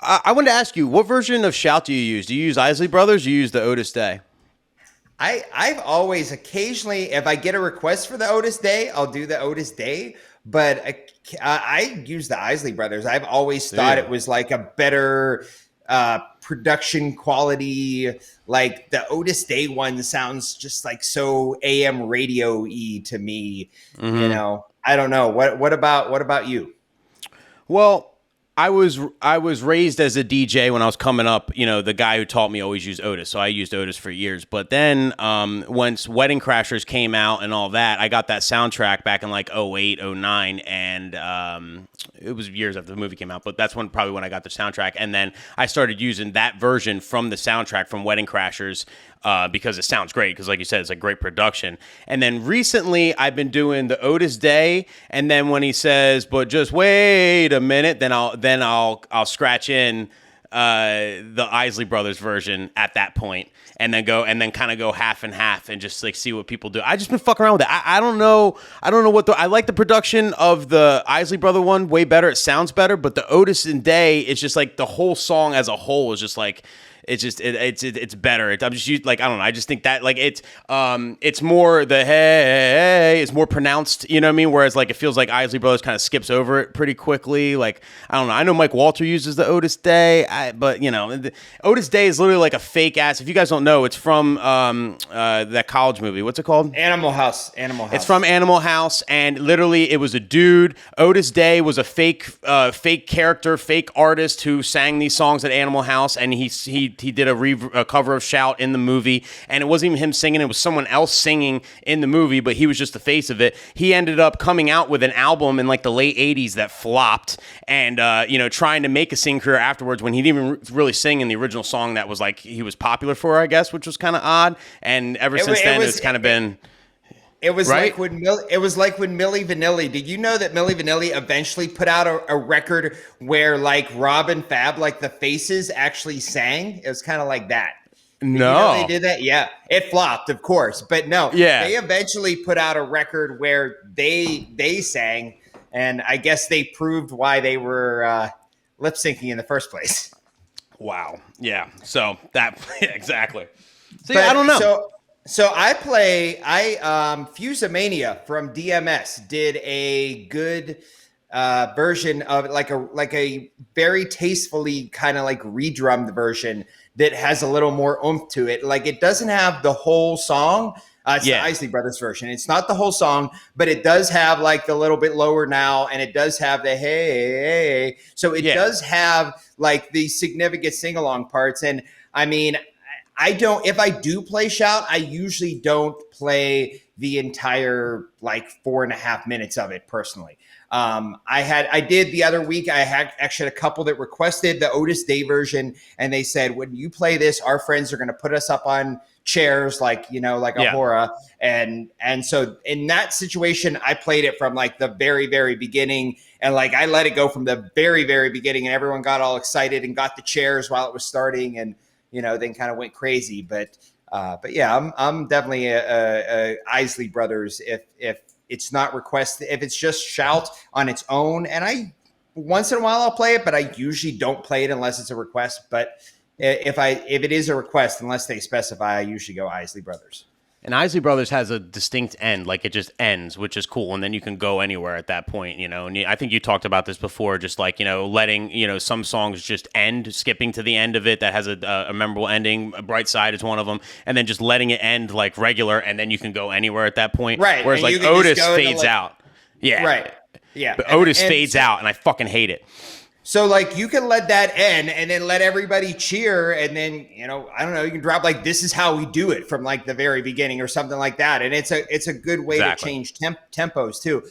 I wanted to ask you, what version of Shout do you use? Do you use Isley Brothers or you use the Otis Day? I've always occasionally, if I get a request for the Otis Day, I'll do the Otis Day. But I use the Isley Brothers. I've always thought it was like a better production quality. Like the Otis Day one sounds just like so AM radio-y to me. You know, I don't know. What about you? Well, I was raised as a DJ when I was coming up. You know, the guy who taught me always used Otis, so I used Otis for years. But then once Wedding Crashers came out and all that, I got that soundtrack back in like 08, 09, and it was years after the movie came out. But that's probably when I got the soundtrack, and then I started using that version from the soundtrack from Wedding Crashers. Because it sounds great. Because, like you said, it's a great production. And then recently, I've been doing the Otis Day, and then when he says, "But just wait a minute," then I'll scratch in the Isley Brothers version at that point, and then kind of go half and half, and just like see what people do. I just been fucking around with it. I don't know what I like the production of the Isley Brother one way better. It sounds better, but the Otis and Day, it's just like the whole song as a whole is just like. It's better. I'm just like, I don't know. I just think that like it's more the hey, it's more pronounced. You know what I mean? Whereas like it feels like Isley Brothers kind of skips over it pretty quickly. Like I don't know. I know Mike Walter uses the Otis Day, but you know, the Otis Day is literally like a fake ass. If you guys don't know, it's from that college movie. What's it called? Animal House. It's from Animal House, and literally it was a dude. Otis Day was a fake character, fake artist who sang these songs at Animal House, and he did a cover of Shout in the movie, and it wasn't even him singing, it was someone else singing in the movie, but he was just the face of it. He ended up coming out with an album in like the late 80s that flopped, and trying to make a singing career afterwards when he didn't even really sing in the original song that was like he was popular for, I guess, which was kind of odd. And ever since then it's kind of been... It was right? like when Milli Vanilli. Did you know that Milli Vanilli eventually put out a record where like Rob and Fab, like the Faces, actually sang? It was kind of like that. No, you know they did that. Yeah, it flopped, of course, but no. Yeah, they eventually put out a record where they sang, and I guess they proved why they were lip syncing in the first place. Wow. Yeah. So that exactly. So yeah, I don't know. So Fusemania from DMS did a good version of it, like a very tastefully kind of like redrummed version that has a little more oomph to it. Like it doesn't have the whole song. It's the Isley Brothers version. It's not the whole song, but it does have like the little bit lower now, and it does have the hey. So it does have like the significant sing-along parts. And I mean, if I do play Shout, I usually don't play the entire like 4.5 minutes of it personally. I did the other week. I had actually a couple that requested the Otis Day version, and they said, when you play this, our friends are going to put us up on chairs like a hora. And so in that situation, I played it from like the very, very beginning, and like I let it go from the very, very beginning, and everyone got all excited and got the chairs while it was starting, and then kind of went crazy. But yeah, I'm definitely a Isley Brothers if it's not requested, if it's just Shout on its own. And I once in a while I'll play it, but I usually don't play it unless it's a request. But if it is a request, unless they specify, I usually go Isley Brothers. And Isley Brothers has a distinct end, like it just ends, which is cool, and then you can go anywhere at that point, And I think you talked about this before, just like letting some songs just end, skipping to the end of it that has a memorable ending. Bright Side is one of them, and then just letting it end like regular, and then you can go anywhere at that point. Right. Whereas like Otis fades out. Yeah. Right. Yeah. But Otis fades out, and I fucking hate it. So like you can let that end and then let everybody cheer, and then I don't know, you can drop like "This Is How We Do It" from like the very beginning or something like that, and it's a good way to change tempos too.